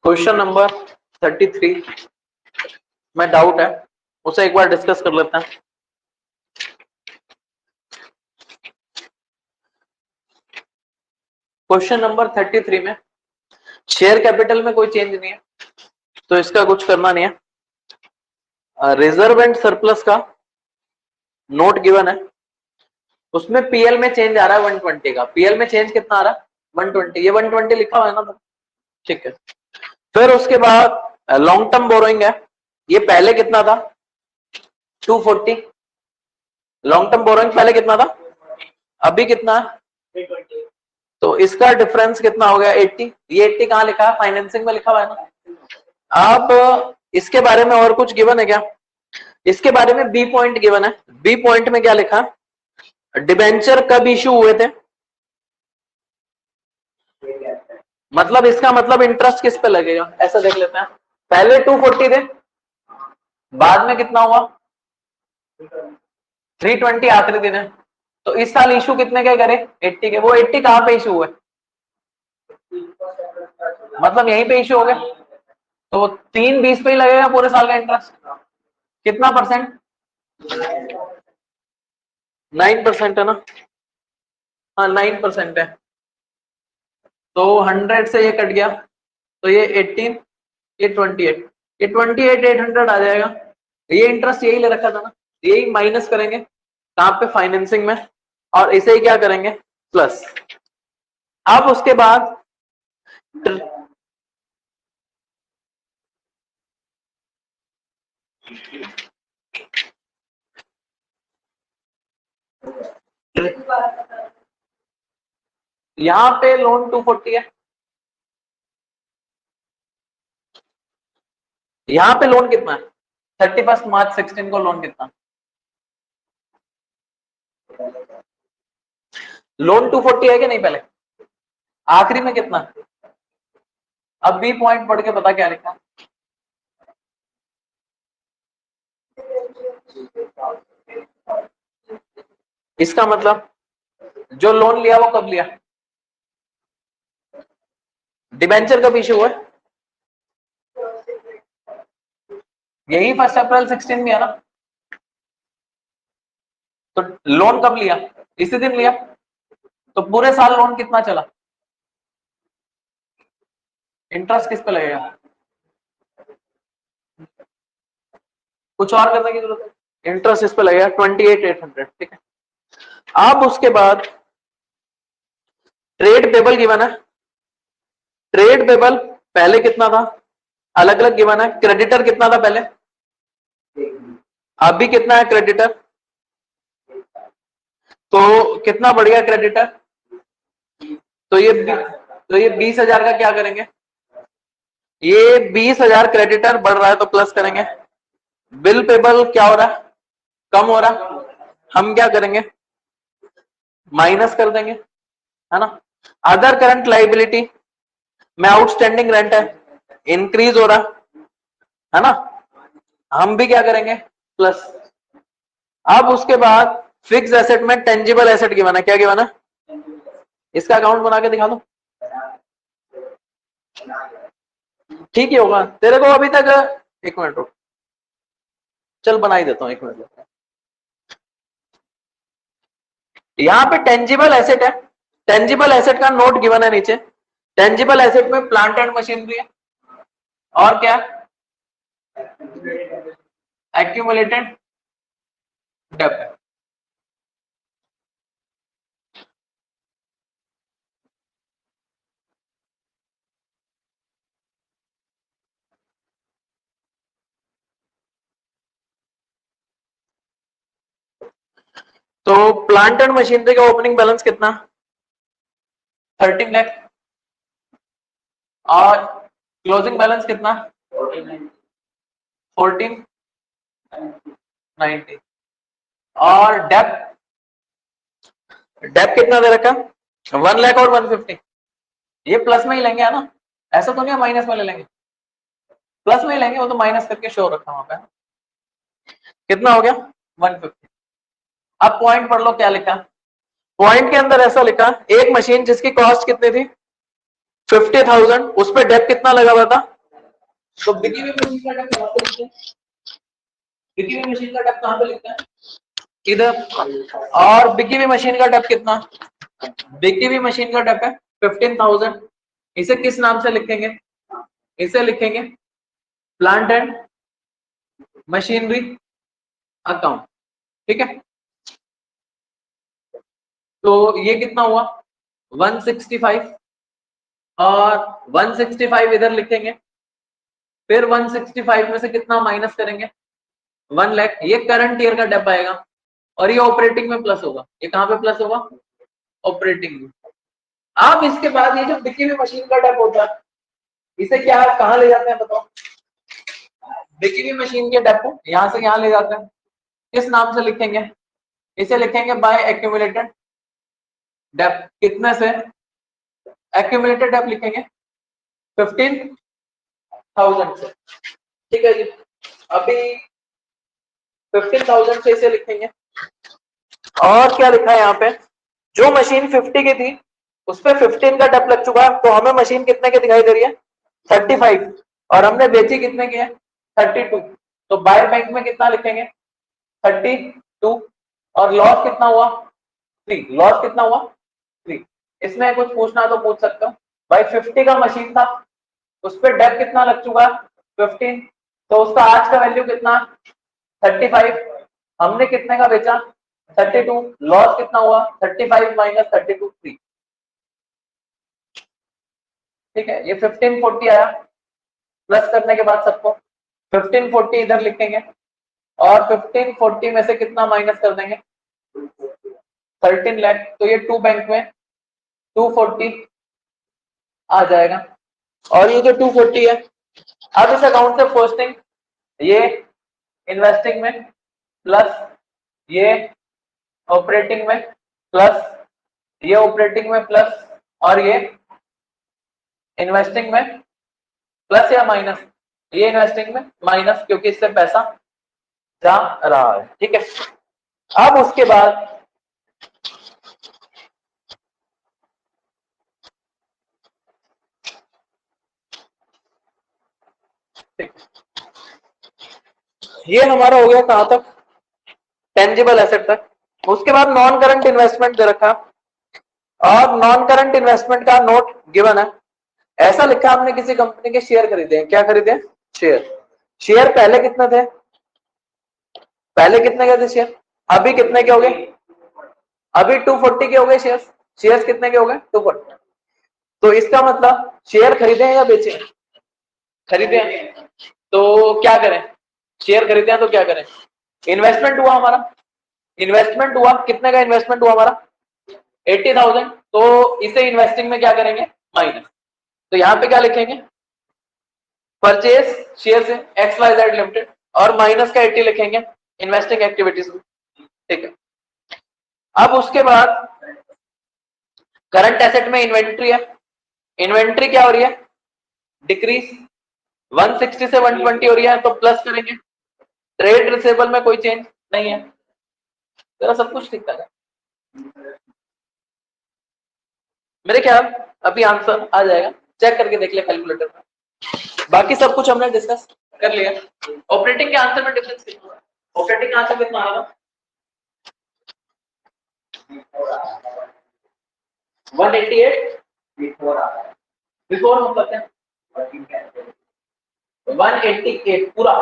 Question number 33 में doubt है, उसे एक बार डिस्कस कर लेते हैं। क्वेश्चन नंबर 33 में शेयर कैपिटल में कोई चेंज नहीं है, तो इसका कुछ करना नहीं है। रिजर्व एंड सरप्लस का नोट गिवन है, उसमें पीएल में चेंज आ रहा है 120 का। पीएल में चेंज कितना आ रहा है 120, ये 120 लिखा हुआ है ना, ठीक है। फिर उसके बाद लॉन्ग टर्म बोरोइंग है, ये पहले कितना था 240। लॉन्ग टर्म बोरोइंग पहले कितना था, अभी कितना है, तो इसका डिफरेंस कितना हो गया 80। ये 80 कहां लिखा है, फाइनेंसिंग में लिखा हुआ है ना। अब इसके बारे में और कुछ गिवन है क्या, इसके बारे में बी पॉइंट गिवन है। बी पॉइंट में क्या लिखा, डिबेंचर कब इशू हुए थे, मतलब इसका मतलब इंटरेस्ट किस पे लगेगा, ऐसा देख लेते हैं। पहले 240 थे, बाद में कितना हुआ 320 आखिरी दिन है, तो इस साल इशू कितने के करे 80 के। वो 80 कहां पे इशू हुए, मतलब यहीं पे इशू हो गए, तो 320 पे ही लगेगा पूरे साल का इंटरेस्ट। कितना परसेंट, 9% है ना, हाँ 9% है, तो 100 से ये कट गया, तो ये 18, ये 28, ये 28,800 आ जाएगा। ये इंटरेस्ट यही ले रखा था ना, यही माइनस करेंगे कहां पे, फाइनेंसिंग में, और इसे ही क्या करेंगे प्लस। अब उसके बाद यहां पे लोन 240 है, यहां पे लोन कितना है 31 मार्च 16 को लोन कितना, लोन 240 है कि नहीं, पहले आखिरी में कितना, अब बी पॉइंट पढ़ के पता क्या लिखा, इसका मतलब जो लोन लिया वो कब लिया, डिबेंचर कब इशू हुआ, यही 1 अप्रैल 16 में है ना, तो लोन कब लिया, इसी दिन लिया, तो पूरे साल लोन कितना चला, इंटरेस्ट किस पे लगेगा, कुछ और करने की जरूरत है, इंटरेस्ट इस पे लगेगा 28,800, ठीक है। अब उसके बाद ट्रेड पेबल गिवन है, ट्रेड पेबल पहले कितना था, अलग अलग गिवन है। क्रेडिटर कितना था पहले, अभी कितना है क्रेडिटर, तो कितना बढ़ गया क्रेडिटर, तो ये 20,000 का क्या करेंगे, ये 20,000 क्रेडिटर बढ़ रहा है तो प्लस करेंगे। बिल पेबल क्या हो रहा है, कम हो रहा, हम क्या करेंगे माइनस कर देंगे, है ना। अदर करंट लाइबिलिटी में आउटस्टैंडिंग रेंट है, इंक्रीज हो रहा है ना, हम भी क्या करेंगे प्लस। अब उसके बाद फिक्स एसेट में टेंजिबल एसेट गिवन है, क्या गिवन है, इसका अकाउंट बना के दिखा दो, ठीक ही होगा तेरे को अभी तक। एक मिनट रुक, चल बना ही देता हूं, एक मिनट। यहां पे टेंजिबल एसेट है, टेंजिबल एसेट का नोट गिवन है नीचे। टेंजिबल एसेट में प्लांट एंड मशीनरी है, और क्या एक्यूमुलेटेड डेब्ट है। तो प्लांट एंड मशीनरी का ओपनिंग बैलेंस कितना 13 लाख, और क्लोजिंग बैलेंस कितना 1490, और डेब्ट कितना दे रखा 1 लाख और 150। ये प्लस में ही लेंगे है ना, ऐसा तो नहीं माइनस में ले लेंगे, प्लस में ही लेंगे, वो तो माइनस करके शो रखा वहां पे। कितना हो गया 150। अब पॉइंट पढ़ लो क्या लिखा, पॉइंट के अंदर ऐसा लिखा, एक मशीन जिसकी कॉस्ट कितनी थी 50,000, उस पर डेप कितना लगा हुआ था तो बिकी हुई मशीन का डेप्थ कहां पे लिखते हैं? बिकी हुई मशीन का डेप्थ कहां पे लिखते हैं? इधर। और बिकी हुई मशीन का डेप्थ कितना? बिकी हुई मशीन का डेप्थ है 15,000। इसे किस नाम से लिखेंगे? इसे लिखेंगे प्लांट एंड मशीनरी अकाउंट। ठीक है, तो ये कितना हुआ 165, और 165 इधर लिखेंगे, फिर 165 में से कितना माइनस करेंगे 1 लाख। ये करंट ईयर का डेप आएगा, और ये ऑपरेटिंग में प्लस होगा। ये कहां पे प्लस होगा? ऑपरेटिंग में। अब इसके बाद ये जो बिकी हुई मशीन का डेप होता है, इसे क्या कहां ले जाते हैं बताओ? बिकी हुई मशीन के डेप को यहां से यहां ले जाते हैं। किस नाम से लिखेंगे? इसे लिखेंगे बाय एक्यूमुलेटेड डेप। कितने से? एक्यूमुलेटेड डेप लिखेंगे 15,000 से। ठीक है जी, अभी 15,000 से इसे लिखेंगे। और क्या लिखा है यहाँ पे? जो मशीन 50 की थी उस पे 15 का डेप लग चुका है, तो हमें मशीन कितने की दिखाई दे रही है 35, और हमने बेची कितने की है 32। तो बाय बैंक में कितना लिखेंगे 32, और लॉस कितना हुआ 3। लॉस कितना हुआ 3। इसमें कुछ पूछना तो पूछ सकता हूँ भाई, 50 का मशीन था, उस पर डेप कितना लग चुका 15, तो उसका आज का वैल्यू कितना 35। हमने कितने का बेचा 32। लॉस कितना हुआ 35 माइनस 32 3। ठीक है, ये 1540 आया। प्लस करने के बाद सबको 1540 इधर लिखेंगे, और 1540 में से कितना माइनस कर देंगे 13 लाख। तो ये 2 बैंक में 240 आ जाएगा, और ये जो 240 है, अब इस अकाउंट से पोस्टिंग ये इन्वेस्टिंग में, प्लस ये ऑपरेटिंग में, प्लस ये ऑपरेटिंग में, प्लस और ये इन्वेस्टिंग में, प्लस या माइनस, ये इन्वेस्टिंग में माइनस, क्योंकि इससे पैसा जा रहा है। ठीक है, अब उसके बाद ये हमारा हो गया कहां तक टेंजिबल एसेट तक। उसके बाद नॉन करंट इन्वेस्टमेंट दे रखा, और नॉन करंट इन्वेस्टमेंट का नोट गिवन है। ऐसा लिखा हमने किसी कंपनी के शेयर खरीदे हैं। क्या खरीदे? शेयर। शेयर पहले कितने थे? पहले कितने के थे शेयर? अभी कितने के हो गए? अभी 240 के हो गए शेयर। शेयर कितने के हो गए 240। तो इसका मतलब शेयर खरीदे हैं या बेचे हैं? खरीदे हैं। तो क्या करें? शेयर खरीदे हैं तो क्या करें? इन्वेस्टमेंट हुआ हमारा, इन्वेस्टमेंट हुआ कितने का? इन्वेस्टमेंट हुआ हमारा 80,000। तो इसे इन्वेस्टिंग में क्या करेंगे माइनस। तो यहां पे क्या लिखेंगे? परचेज शेयर से XYZ लिमिटेड, और माइनस का 80 लिखेंगे इन्वेस्टिंग एक्टिविटीज में। ठीक है, अब उसके बाद करंट एसेट में इन्वेंट्री है। इन्वेंट्री क्या हो रही है? डिक्रीज। 160 से 120 हो रही है, तो प्लस करेंगे। ट्रेड रिसेबल में कोई चेंज नहीं है, तेरा सब कुछ ठीक था। मेरे ख्याल अभी आंसर आ जाएगा, चेक करके देख ले कैलकुलेटर में। बाकी सब कुछ हमने डिस्कस कर लिया। ऑपरेटिंग के आंसर में डिफरेंस कितना है? ऑपरेटिंग का आंसर कितना आएगा 188 बिफोर मतलब क्या 188 पूरा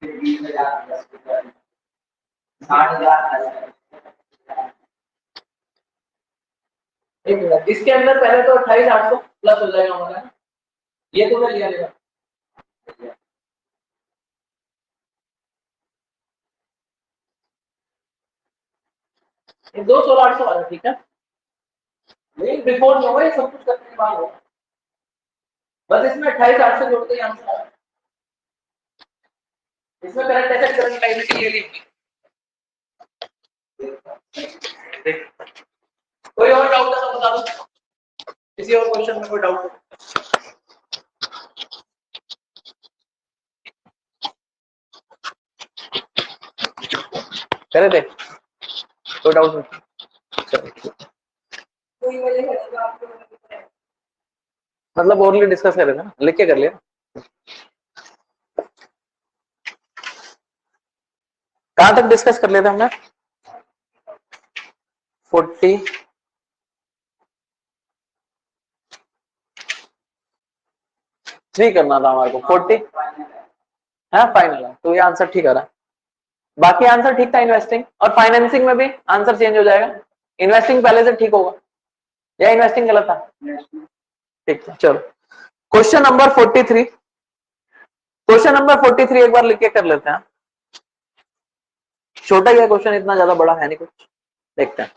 60,000। इसके अंदर पहले तो 28,800 प्लस हो जाएगा हमारा, ये तो मैं लिया लेगा। ये 2,16,800 आ रहा है। ठीक है, नहीं बिफोर नहीं होगा, ये सब कुछ करने के बाद होगा। बस इसमें 28,800 जोड़ते ही आंसर आ रहा है। इसमें करंट एसेट करंट लायबिलिटी ये लिखी। कोई और डाउट है तो बता दो, किसी और क्वेश्चन में कोई डाउट हो? करे थे कोई डाउट नहीं? मतलब ओरली डिस्कस कर रहे थे ना, लिख के कर लिया। कहां तक डिस्कस कर लिया था हमने? 43 करना था हमारे को। 40 है फाइनल है, तो ये आंसर ठीक आ रहा है। बाकी आंसर ठीक था इन्वेस्टिंग और फाइनेंसिंग में भी आंसर चेंज हो जाएगा। इन्वेस्टिंग पहले से ठीक होगा या इन्वेस्टिंग गलत था? ठीक था। चलो क्वेश्चन नंबर 43। क्वेश्चन नंबर 43 एक बार लिख के कर लेते हैं। छोटा ही है क्वेश्चन, इतना ज्यादा बड़ा है नहीं कुछ। देखते हैं।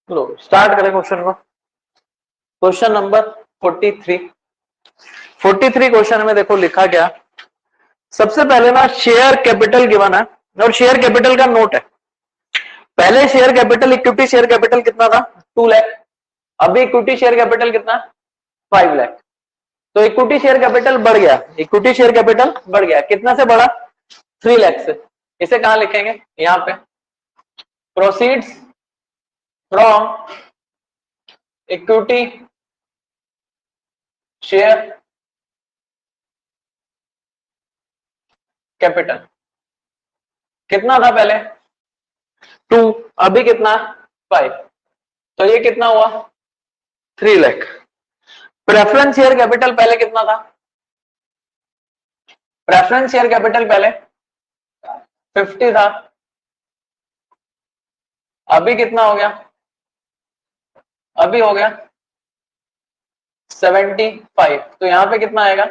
लो स्टार्ट करें क्वेश्चन को। Question number 43। 43 क्वेश्चन में देखो लिखा क्या। सबसे पहले ना शेयर कैपिटल गिवन है और शेयर कैपिटल का नोट है। पहले share capital, equity share capital कितना था? 2 लाख। अभी इक्विटी शेयर कैपिटल कितना? 5 लाख। तो इक्विटी शेयर कैपिटल बढ़ गया। इक्विटी शेयर कैपिटल बढ़ गया, कितना से बढ़ा? 3 लाख से। इसे कहां लिखेंगे? यहां पे proceeds from equity share capital. कितना था पहले? 2, अभी कितना? 5। तो ये कितना हुआ? 3 लाख। प्रेफरेंस शेयर कैपिटल पहले कितना था? प्रेफरेंस शेयर कैपिटल पहले 50 था, अभी कितना हो गया? अभी हो गया 75। तो यहां पे कितना आएगा?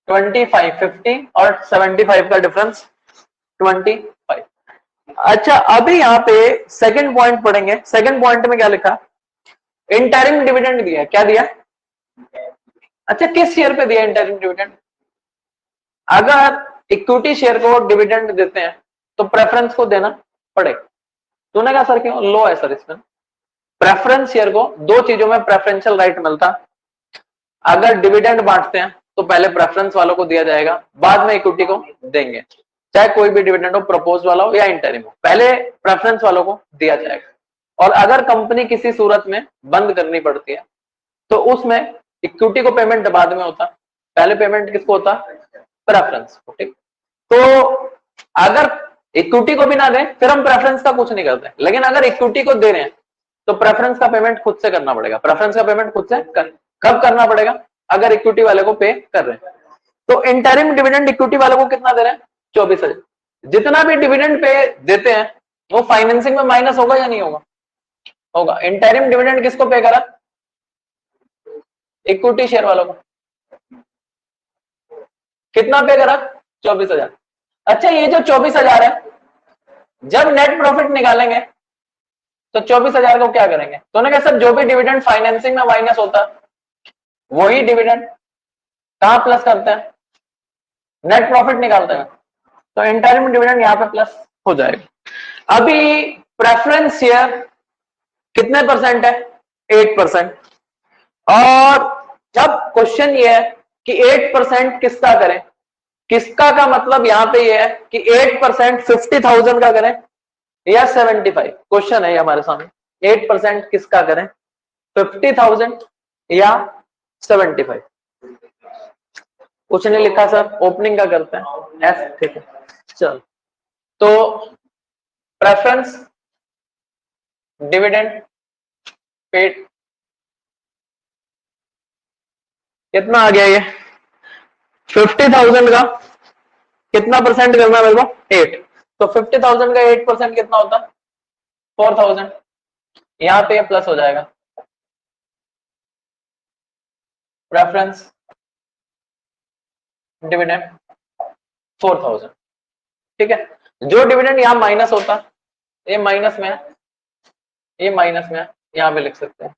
25। 50 और 75 का डिफरेंस 25। अच्छा अभी यहां पे सेकंड पॉइंट पढ़ेंगे। सेकंड पॉइंट में क्या लिखा? इंटरिम डिविडेंड दिया। क्या दिया? अच्छा किस शेयर पे दिया इंटरिम डिविडेंड? अगर इक्विटी शेयर को डिविडेंड देते हैं तो प्रेफरेंस को देना पड़ेगा। तूने कहा सर क्यों? लो है सर इसमें। प्रेफरेंस शेयर को दो चीजों में प्रेफरेंशियल राइट मिलता। अगर डिविडेंड बांटते हैं तो पहले प्रेफरेंस वालों को दिया जाएगा, बाद में इक्विटी को देंगे। चाहे कोई भी डिविडेंड हो, प्रपोज वाला हो या इंटरिम हो, पहले प्रेफरेंस वालों को दिया जाएगा। और अगर कंपनी किसी सूरत में बंद करनी पड़ती है तो उसमें इक्विटी को पेमेंट बाद में होता, पहले पेमेंट किसको होता? प्रेफरेंस को। ठीक। तो अगर इक्विटी को भी ना दें फिर हम प्रेफरेंस का कुछ नहीं करते, लेकिन अगर इक्विटी को दे रहे हैं तो प्रेफरेंस का पेमेंट खुद से करना पड़ेगा। प्रेफरेंस का पेमेंट खुद से कब करना पड़ेगा? अगर इक्विटी वाले को पे कर रहे हैं। तो इंटरिम डिविडेंड इक्विटी वाले को कितना दे रहे हैं? 24,000। जितना भी डिविडेंड पे देते हैं वो फाइनेंसिंग में माइनस होगा या नहीं होगा? होगा। इंटरिम डिविडेंड किसको पे करा? इक्विटी शेयर वालों को। कितना पे करा? 24,000। अच्छा, ये जो 24,000 है, जब नेट प्रॉफिट निकालेंगे तो 24,000 को क्या करेंगे? तो उन्होंने कहा सर जो भी डिविडेंड फाइनेंसिंग में माइनस होता है वही डिविडेंड कहां प्लस करते हैं? नेट प्रॉफिट निकालते हैं। तो इंटरिम डिविडेंड यहां पे प्लस हो जाएगा। अभी प्रेफरेंस शेयर कितने परसेंट है? 8%। और अब क्वेश्चन ये है कि 8% किसका करें? किसका का मतलब यहां पे ये है कि 8% 50,000 का करें या 75? क्वेश्चन है ये हमारे सामने। 8% किसका करें? 50,000 या 75? कुछ नहीं लिखा सर, ओपनिंग का करते हैं एफ। ठीक है, चल। तो प्रेफरेंस डिविडेंड पेड कितना आ गया? ये 50,000 का कितना परसेंट करना है मेरे को? 8। तो 50,000 का 8% कितना होता है? 4,000। यहां पे प्लस हो जाएगा। Preference dividend 4,000। ठीक है, जो डिविडेंड यहां माइनस होता ये माइनस में है, ये माइनस में है, यहां पे लिख सकते हैं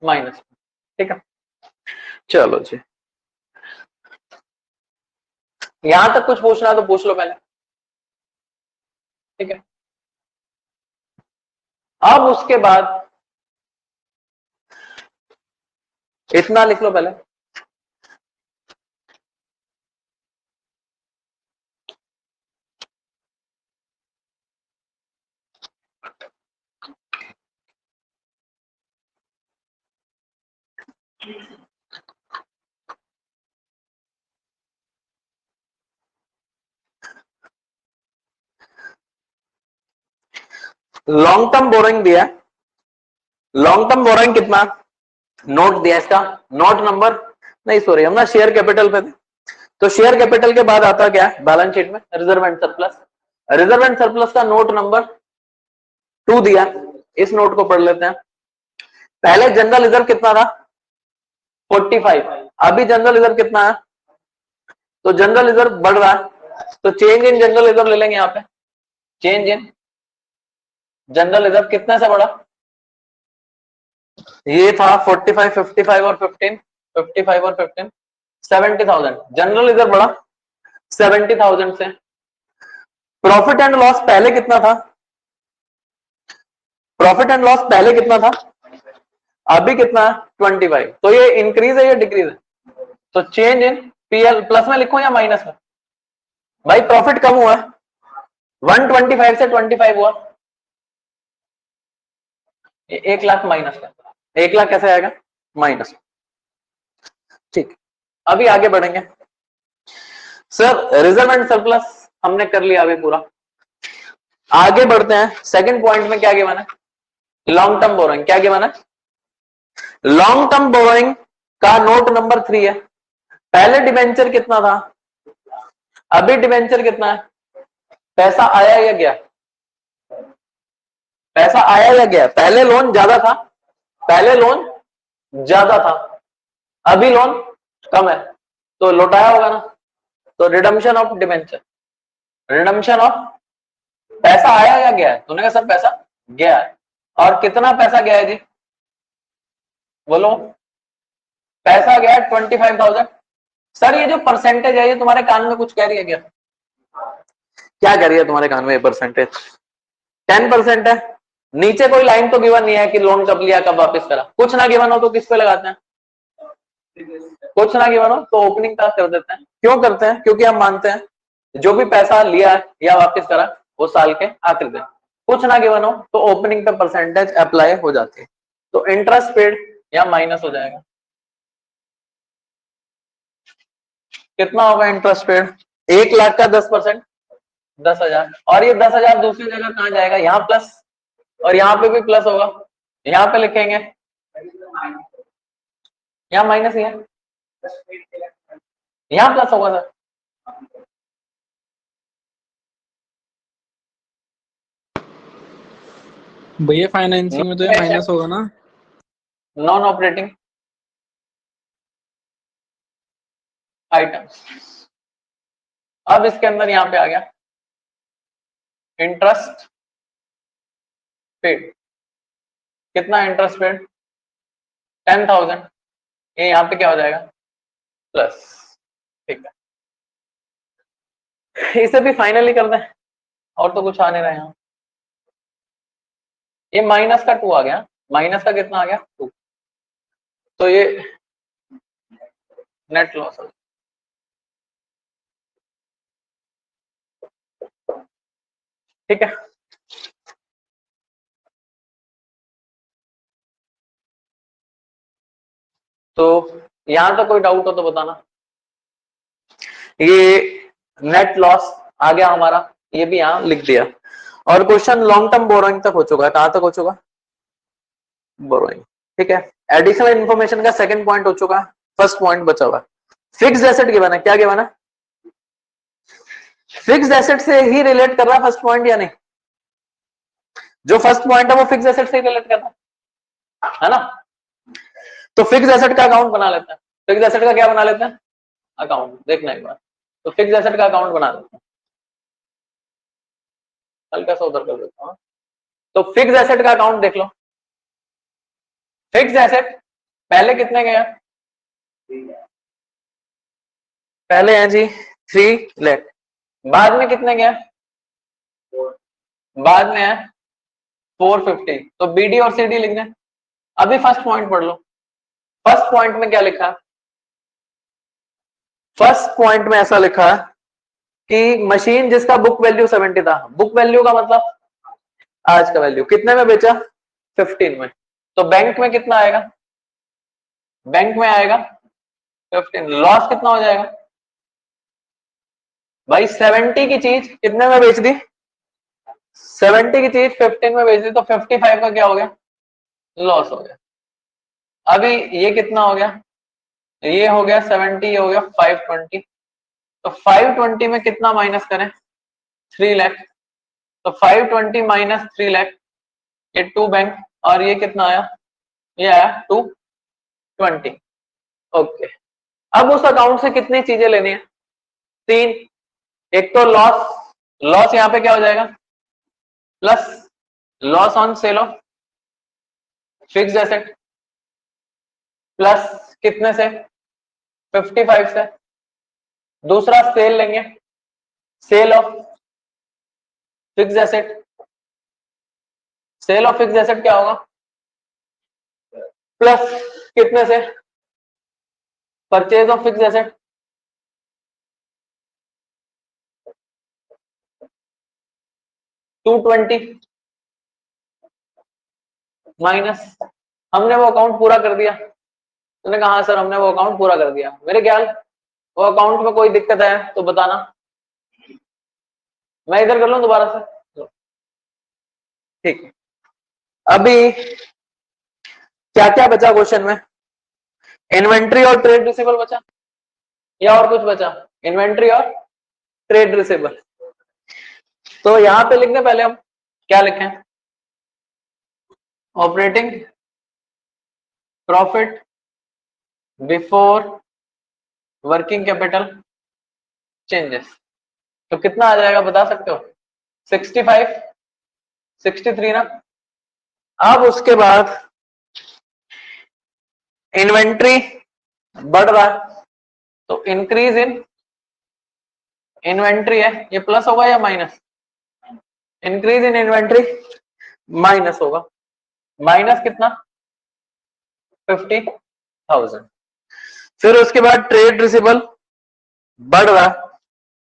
माइनस में। ठीक है, चलो जी। यहां तक कुछ पूछना तो पूछ लो पहले। ठीक है, अब उसके बाद इतना लिख लो पहले। लॉन्ग टर्म बोरोइंग दिया। लॉन्ग टर्म बोरोइंग कितना? नोट दिया इसका, नोट नंबर नहीं, सॉरी, हम ना शेयर कैपिटल पे थे। तो शेयर कैपिटल के बाद आता क्या है बैलेंस शीट में? Reserve and surplus. Reserve and surplus का नोट नंबर 2 दिया। इस नोट को पढ़ लेते हैं। पहले जनरल रिजर्व कितना था? 45। अभी जनरल रिजर्व कितना है? तो जनरल रिजर्व बढ़ रहा है, तो चेंज इन जनरल रिजर्व ले लेंगे यहां पे। चेंज इन जनरल रिजर्व कितने से बढ़ा? ये था 45, 55 और 15, 55 और 15, 70,000। जनरल रिजर्व बढ़ा 70,000 से। प्रॉफिट एंड लॉस पहले कितना था? प्रॉफिट एंड लॉस पहले कितना था? अभी कितना है? 25। तो ये इंक्रीज है या डिक्रीज है? तो चेंज इन पीएल प्लस में लिखो या माइनस में? भाई प्रॉफिट कम हुआ है, 125 से 25 हुआ, 1 लाख माइनस का। 1 लाख कैसे आएगा? माइनस। ठीक, अभी आगे बढ़ेंगे। सर रिजर्व एंड सरप्लस हमने कर लिया अभी पूरा। आगे बढ़ते हैं। सेकंड पॉइंट में क्या गिवन है? Long term borrowing. क्या गिवन है? लॉन्ग टर्म बोरोइंग का नोट नंबर 3 है। पहले डिबेंचर कितना था? अभी डिबेंचर कितना है? पैसा आया या गया? पैसा आया या गया? पहले लोन ज्यादा था, पहले लोन ज्यादा था, अभी लोन कम है, तो लौटाया होगा ना। तो redemption of debenture, redemption of, पैसा आया या गया है? तूने कहा सर पैसा गया है। और कितना पैसा गया है जी? बोलो। पैसा गया है 25,000। सर ये जो परसेंटेज है ये तुम्हारे कान में कुछ कह रही है क्या? क्या कह रही है तुम्हारे कान में? ये परसेंटेज 10% है। नीचे कोई लाइन तो गिवन नहीं है कि लोन कब लिया कब वापस करा। कुछ ना गिवन हो तो किस पे लगाते हैं? कुछ ना गिवन हो तो ओपनिंग का कर देते हैं। क्यों करते हैं? क्योंकि हम मानते हैं जो भी पैसा लिया या वापस करा वो साल के आखिर में। कुछ ना गिवन हो तो ओपनिंग पे परसेंटेज अप्लाई हो जाती है। तो इंटरेस्ट पेड या माइनस हो जाएगा। कितना होगा इंटरेस्ट पेड? 1 लाख का 10%, 10,000, और ये 10,000 दूसरी जगह कहाँ जाएगा, यहाँ प्लस, और यहाँ पे भी प्लस होगा, यहाँ पे लिखेंगे, यहाँ माइनस ही है, यहाँ प्लस होगा सर। भैया फाइनेंसिंग में तो ये माइनस होगा ना। नॉन ऑपरेटिंग आइटम्स, अब इसके अंदर यहाँ पे आ गया इंटरेस्ट पेड, कितना इंटरेस्ट पेड 10,000, ये यहाँ पे क्या हो जाएगा प्लस, ठीक है, इसे भी फाइनली कर दें, और तो कुछ आने रहे यहाँ, ये माइनस का 2 आ गया, माइनस का कितना आ गया 2, तो ये नेट लॉस हो, ठीक है। तो यहां तो कोई डाउट हो तो बताना। ये नेट लॉस आ गया हमारा, ये भी यहां लिख दिया, और क्वेश्चन लॉन्ग टर्म बोरोइंग तक हो चुका है, कहां तक हो चुका, बोरोइंग, ठीक है। एडिशनल इन्फॉर्मेशन का सेकंड पॉइंट हो चुका है, फर्स्ट पॉइंट बचा हुआ है, फिक्स्ड एसेट गिवन है, क्या गिवन है, फिक्स्ड एसेट से ही रिलेट कर रहा है फर्स्ट पॉइंट या नहीं, जो फर्स्ट पॉइंट है वो फिक्स्ड एसेट से रिलेट कर रहा है ना, तो फिक्स्ड एसेट का अकाउंट बना लेते हैं, फिक्स्ड एसेट का क्या बना लेते हैं अकाउंट, देखना एक बार, तो फिक्स्ड एसेट का अकाउंट बना लेते हैं, हल्का सा उधर कर देता हूं, तो फिक्स्ड एसेट का अकाउंट देख लो, फिक्स्ड एसेट पहले कितने गए, पहले हैं जी 3 लाख, बाद में कितने गए, बाद में है 450, तो बीडी और सीडी लिख दें। अभी फर्स्ट पॉइंट पढ़ लो, फर्स्ट पॉइंट में क्या लिखा है, फर्स्ट पॉइंट में ऐसा लिखा है कि मशीन जिसका बुक वैल्यू 70 था, बुक वैल्यू का मतलब आज का वैल्यू, कितने में बेचा 15 में, तो बैंक में कितना आएगा, बैंक में आएगा 15, लॉस कितना हो जाएगा भाई, 70 की चीज कितने में बेच दी, 70 की चीज 15 में बेच दी, तो 55 का क्या हो गया लॉस हो गया। अभी ये कितना हो गया, ये हो गया 70, ये हो गया 520, तो 520 में कितना माइनस करें 3 लाख, तो 520 माइनस 3 लाख, ये 2 बैंक, और ये कितना आया, ये आया 220, ओके। अब उस अकाउंट से कितनी चीजें लेनी है, 3, एक तो लॉस, लॉस यहां पे क्या हो जाएगा plus, loss on sale of fixed asset, plus कितने से 55 से, दूसरा सेल लेंगे, sale of fixed asset, sale of fixed asset क्या होगा प्लस कितने से purchase of fixed asset, $220 minus, हमने वो अकाउंट पूरा कर दिया, तुमने कहा हाँ सर हमने वो अकाउंट पूरा कर दिया, मेरे ख्याल वो अकाउंट में कोई दिक्कत है तो बताना, मैं इधर कर लूं दोबारा से, ठीक है। अभी क्या क्या बचा क्वेश्चन में, इन्वेंट्री और ट्रेड रिसीवेबल बचा, या और कुछ बचा, इन्वेंट्री और ट्रेड रिसीवेबल, तो यहां पे लिखने पहले हम क्या लिखें, operating profit before working capital changes, तो कितना आ जाएगा बता सकते हो 65 63 ना। अब उसके बाद इन्वेंट्री बढ़ रहा है, तो इंक्रीज इन इन्वेंट्री है, ये प्लस होगा या minus, increase in inventory minus होगा, माइनस कितना 50,000। फिर उसके बाद ट्रेड रिसीवेबल बढ़ रहा,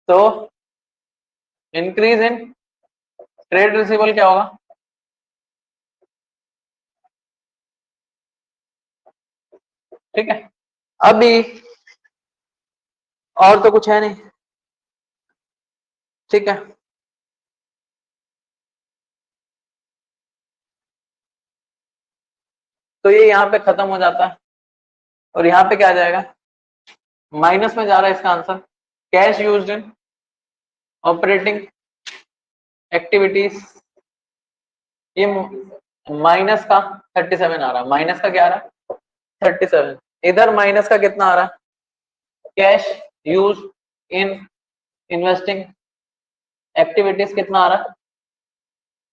तो इंक्रीज इन ट्रेड रिसीवेबल क्या होगा, ठीक है। अभी और तो कुछ है नहीं, ठीक है। तो ये यहाँ पे खत्म हो जाता है और यहाँ पे क्या आ जाएगा, माइनस में जा रहा है इसका answer. Cash used in operating activities, ये माइनस का 37 आ रहा है। माइनस का क्या आ रहा है 37, इधर माइनस का कितना आ रहा है, cash use in investing activities कितना आ रहा है,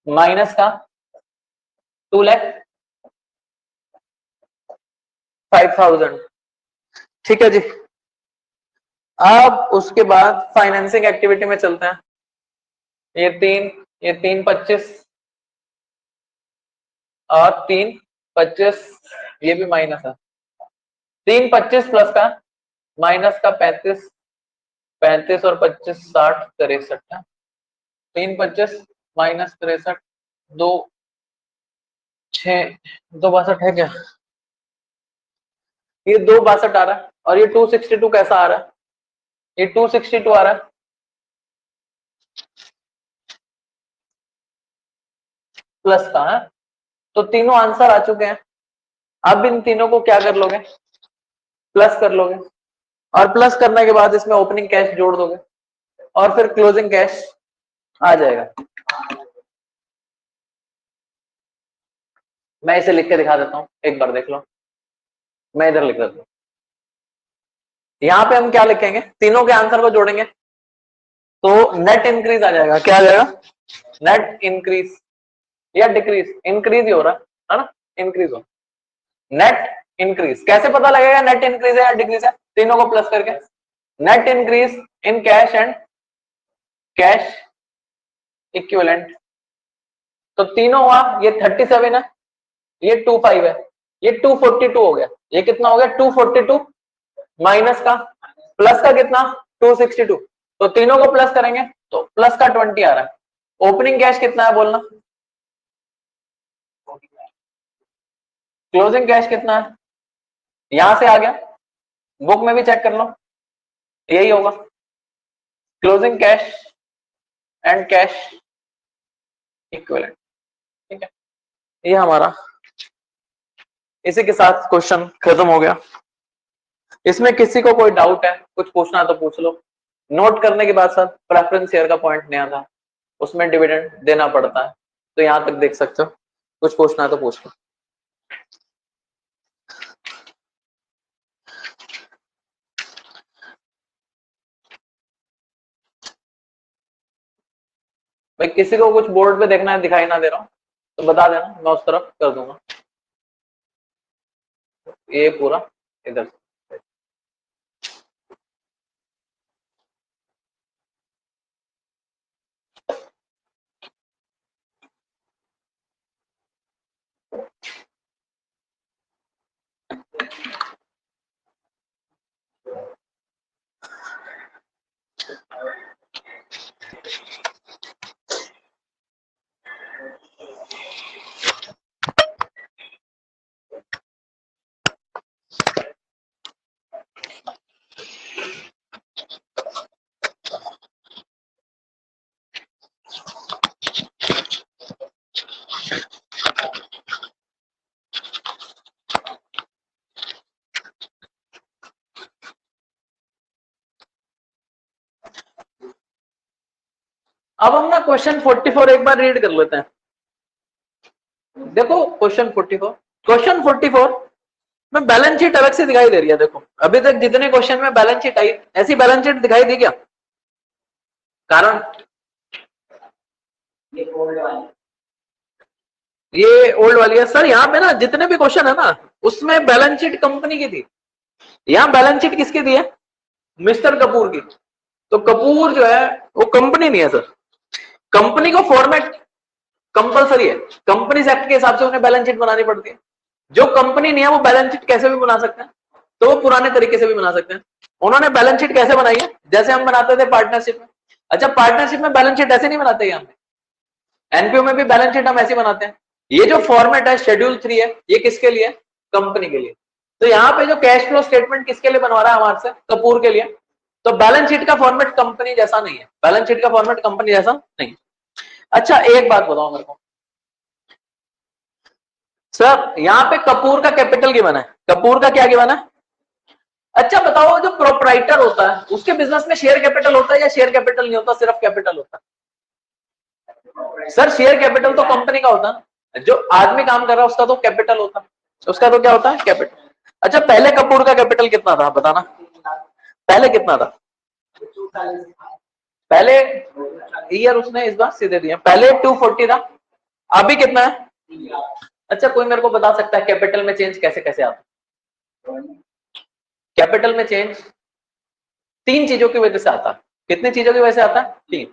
माइनस का 2,05,000। ठीक है जी। अब उसके बाद फाइनेंसिंग एक्टिविटी में चलते हैं। ये 3 25 और 3 25, ये भी माइनस है। 3 25 प्लस का माइनस का 35, 35 और 25 60 63 है। 3 25 माइनस 63, 2 6 2 62 है क्या, ये 2 62 आ रहा है। और ये 262 कैसा आ रहा है, ये 262 आ रहा है प्लस का है। तो तीनों आंसर आ चुके हैं। अब इन तीनों को क्या कर लोगे, प्लस कर लोगे, और प्लस करने के बाद इसमें ओपनिंग कैश जोड़ दोगे और फिर क्लोजिंग कैश आ जाएगा। मैं इसे लिख के दिखा देता हूं, एक बार देख लो। मैं इधर लिख देता हूं, यहां पे हम क्या लिखेंगे, तीनों के आंसर को जोड़ेंगे तो नेट इंक्रीज आ जाएगा। क्या आ जाएगा, नेट इंक्रीज या डिक्रीज, इंक्रीज ही हो रहा है ना, इंक्रीज हो, नेट इंक्रीज। कैसे पता लगेगा नेट इंक्रीज है या डिक्रीज है, तीनों को प्लस करके। Net increase in cash and cash equivalent, तो तीनों हुआ, ये 37 है, ये 25 है, ये 242 हो गया। ये कितना हो गया 242 माइनस का प्लस का कितना 262, तो तीनों को प्लस करेंगे तो प्लस का 20 आ रहा है। ओपनिंग कैश कितना है बोलना, क्लोजिंग कैश कितना है, यहां से आ गया, बुक में भी चेक कर लो, यही होगा closing cash and cash equivalent. ठीक है, ये हमारा, इसी के साथ क्वेश्चन खत्म हो गया। इसमें किसी को कोई डाउट है, कुछ पूछना तो पूछ लो। नोट करने के बाद साथ प्रेफरेंस शेयर का पॉइंट नया था, उसमें डिविडेंड देना पड़ता है, तो यहां तक देख सकते हो। कुछ पूछना है तो पूछ लो। भाई किसी को कुछ बोर्ड पे देखना है, दिखाई ना दे रहा हूं तो बता देना, मैं उस तरफ कर दूंगा। ये पूरा इधर अब हम ना क्वेश्चन 44 एक बार रीड कर लेते हैं। देखो क्वेश्चन 44 में बैलेंस शीट अलग से दिखाई दे रही है। देखो अभी तक जितने क्वेश्चन में बैलेंस शीट आई, ऐसी बैलेंस शीट दिखाई दी क्या, कारण ये ओल्ड वाली है सर। यहाँ पे ना जितने भी क्वेश्चन है ना, उसमें बैलेंस शीट कंपनी की थी, यहाँ बैलेंस शीट किसकी दी है, मिस्टर कपूर की। तो कपूर जो है वो कंपनी नहीं है सर, कंपनी को फॉर्मेट कंपलसरी है, कंपनी एक्ट के हिसाब से उन्हें बैलेंस शीट बनानी पड़ती है। जो कंपनी नहीं है वो बैलेंस शीट कैसे भी बना सकते हैं, तो वो पुराने तरीके से भी बना सकते हैं। उन्होंने बैलेंस शीट कैसे बनाई है, जैसे हम बनाते थे पार्टनरशिप में। अच्छा पार्टनरशिप में बैलेंस शीट ऐसे नहीं बनाते हैं, एनपीओ में भी बैलेंस शीट हम ऐसे बनाते हैं। ये जो फॉर्मेट है शेड्यूल 3 है, ये किसके लिए, कंपनी के लिए। तो यहाँ पे जो कैश फ्लो स्टेटमेंट किसके लिए बनवा रहा है हमारे से, कपूर के लिए। तो बैलेंस शीट का फॉर्मेट कंपनी जैसा नहीं है, बैलेंस शीट का फॉर्मेट कंपनी जैसा नहीं। अच्छा एक बात बताओ मेरे को सर यहाँ पे कपूर का कैपिटल गिवन है, कपूर का क्या गिवन है? अच्छा बताओ, जो प्रोप्राइटर होता है उसके बिजनेस में शेयर कैपिटल होता है या शेयर कैपिटल नहीं होता, सिर्फ कैपिटल होता है? सर शेयर कैपिटल तो कंपनी का होता है, जो आदमी काम कर रहा है उसका तो कैपिटल होता है, उसका तो क्या होता है? कैपिटल। अच्छा पहले कपूर का कैपिटल कितना था बताना, पहले कितना था? पहले ईयर उसने इस बार सीधे दिया, पहले 240 था, अभी कितना है? अच्छा कोई मेरे को बता सकता है कैपिटल में चेंज कैसे कैसे आता? कैपिटल में चेंज तीन चीजों की वजह से आता है। कितनी चीजों की वजह से आता है? तीन।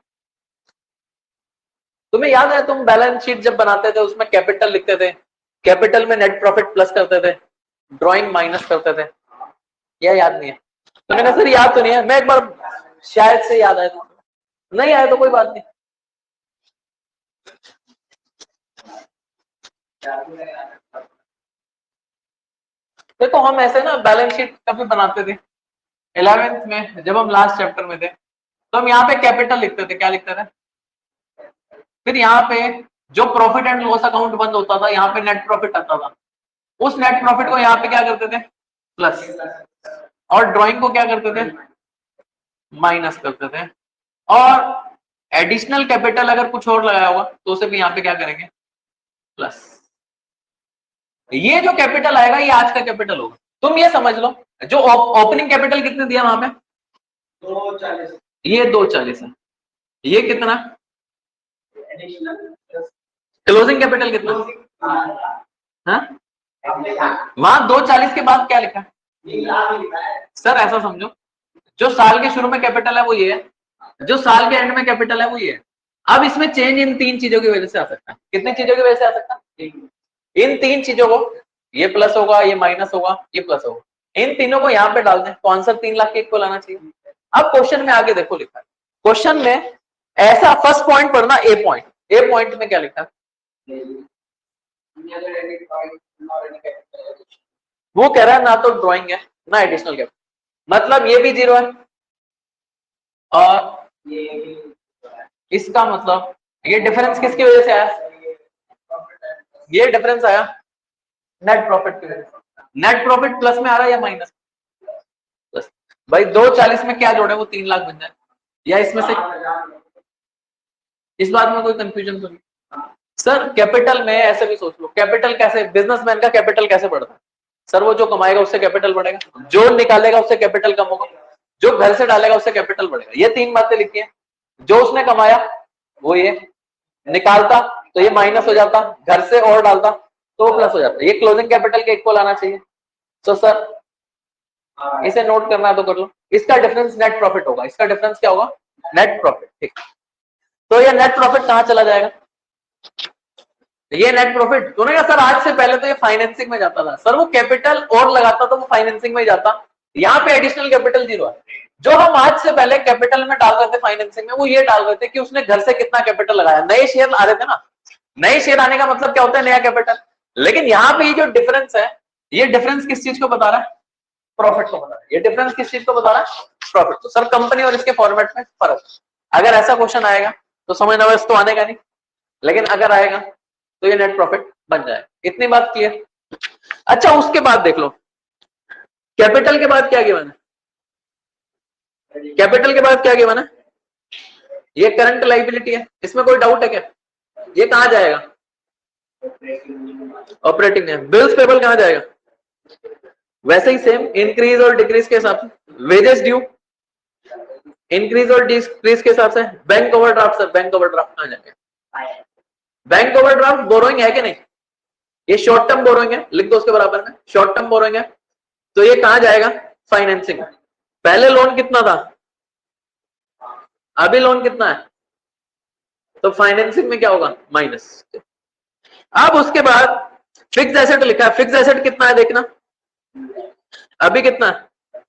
तुम्हें याद है तुम बैलेंस शीट जब बनाते थे उसमें कैपिटल लिखते थे, कैपिटल में नेट प्रॉफिट प्लस करते थे, ड्राइंग माइनस करते थे, यह याद नहीं है? तुमने कहा सर याद तो नहीं है, मैं एक बार शायद से याद आया, तो नहीं आया तो कोई बात नहीं। देखो हम ऐसे ना बैलेंस शीट कभी बनाते थे 11th में, जब हम लास्ट चैप्टर में थे तो हम यहाँ पे कैपिटल लिखते थे, क्या लिखते थे? फिर यहाँ पे जो प्रॉफिट एंड लॉस अकाउंट बंद होता था यहाँ पे नेट प्रॉफिट आता था, उस नेट प्रॉफिट को यहाँ पे क्या करते थे? प्लस, और ड्राइंग को क्या करते थे? माइनस करते थे, और एडिशनल कैपिटल अगर कुछ और लगाया होगा तो उसे भी यहाँ पे क्या करेंगे? प्लस। ये जो कैपिटल आएगा ये आज का कैपिटल होगा। तुम ये समझ लो जो ओपनिंग कैपिटल कितने दिया वहां पे? 240। ये 240 है, ये कितना? क्लोजिंग कैपिटल कितना? हाँ वहां 240 के बाद क्या लिखा है? सर ऐसा समझो, जो साल के शुरू में कैपिटल है वो ये है, जो साल के एंड में कैपिटल है वो ये है। अब इसमें चेंज इन तीन चीजों की वजह से आ सकता है। कितनी चीजों की वजह से आ सकता है? इन तीन चीजों को, ये प्लस होगा, ये माइनस होगा, ये प्लस होगा, इन तीनों को यहाँ पे डाल दें तो आंसर 3 लाख के एक को लाना चाहिए। अब क्वेश्चन में आगे देखो लिखा है, क्वेश्चन में ऐसा फर्स्ट पॉइंट पढ़ना, ए पॉइंट, ए पॉइंट में क्या लिखा है? वो कह रहा है ना तो ड्राइंग है ना एडिशनल कैपिटल, मतलब ये भी 0 है और इसका मतलब ये डिफरेंस किसकी वजह से आया? ये डिफरेंस आया नेट प्रॉफिट की वजह से। नेट प्रॉफिट प्लस में आ रहा है या माइनस? प्लस। भाई 240 में क्या जोड़े वो 3 लाख बन जाए, या इसमें से? इस बात में कोई कंफ्यूजन तो नहीं? सर कैपिटल में ऐसे भी सोच लो, कैपिटल कैसे, बिजनेसमैन का कैपिटल कैसे बढ़ता है? सर वो जो कमाएगा उससे कैपिटल बढ़ेगा, जो निकालेगा उससे कैपिटल कम होगा, जो घर से डालेगा उससे कैपिटल बढ़ेगा। ये तीन बातें लिखी है, जो उसने कमाया वो ये निकालता तो ये माइनस हो जाता, घर से और डालता तो प्लस हो जाता, ये क्लोजिंग कैपिटल के एक को लाना चाहिए। तो सर इसे नोट करना है तो कर लो, इसका डिफरेंस नेट प्रॉफिट होगा, इसका डिफरेंस क्या होगा? Net profit. ठीक, तो ये नेट प्रॉफिट कहां चला जाएगा? ये नेट प्रॉफिट तो नहीं सर, आज से पहले तो ये फाइनेंसिंग में जाता था। सर वो कैपिटल और लगाता तो वो फाइनेंसिंग में ही जाता, यहाँ पे एडिशनल कैपिटल 0 है। जो हम आज से पहले कैपिटल में डाल रहे थे फाइनेंसिंग में, वो ये डाल रहे थे कि उसने घर से कितना कैपिटल लगाया, नए शेयर आ रहे थे ना, नए शेयर आने का मतलब क्या होता है? नया कैपिटल। लेकिन यहाँ पे ये जो डिफरेंस है, ये डिफरेंस किस चीज को बता रहा है? प्रॉफिट को बता रहा है। ये डिफरेंस किस चीज को बता रहा है? प्रॉफिट। तो सर कंपनी और इसके फॉर्मेट में फर्क, अगर ऐसा क्वेश्चन आएगा तो समझना बस, तो आने का नहीं, लेकिन अगर आएगा तो ये नेट प्रॉफिट बन जाए। इतनी बात क्लियर? अच्छा उसके बाद देख लो, कैपिटल के बाद क्या गिवन है? कैपिटल के बाद क्या गिवन है? ये करंट लायबिलिटी है, इसमें कोई डाउट है क्या? ये कहां जाएगा? ऑपरेटिंग है। बिल्स पेबल कहां जाएगा? वैसे ही सेम, इंक्रीज और डिक्रीज के हिसाब से। वेजेस ड्यू इंक्रीज और डिक्रीज के हिसाब से। Bank overdraft, sir bank overdraft कहां जाएगा? बैंक ओवरड्राफ्ट बोरोइंग है कि नहीं? ये शॉर्ट टर्म बोरोइंग है, लिख दो उसके बराबर में, शॉर्ट टर्म बोरोइंग है, तो ये कहां जाएगा? फाइनेंसिंग। पहले लोन कितना था, अभी लोन कितना है, तो फाइनेंसिंग में क्या होगा? माइनस। अब उसके बाद फिक्स एसेट लिखा है, फिक्स एसेट कितना है देखना, अभी कितना है?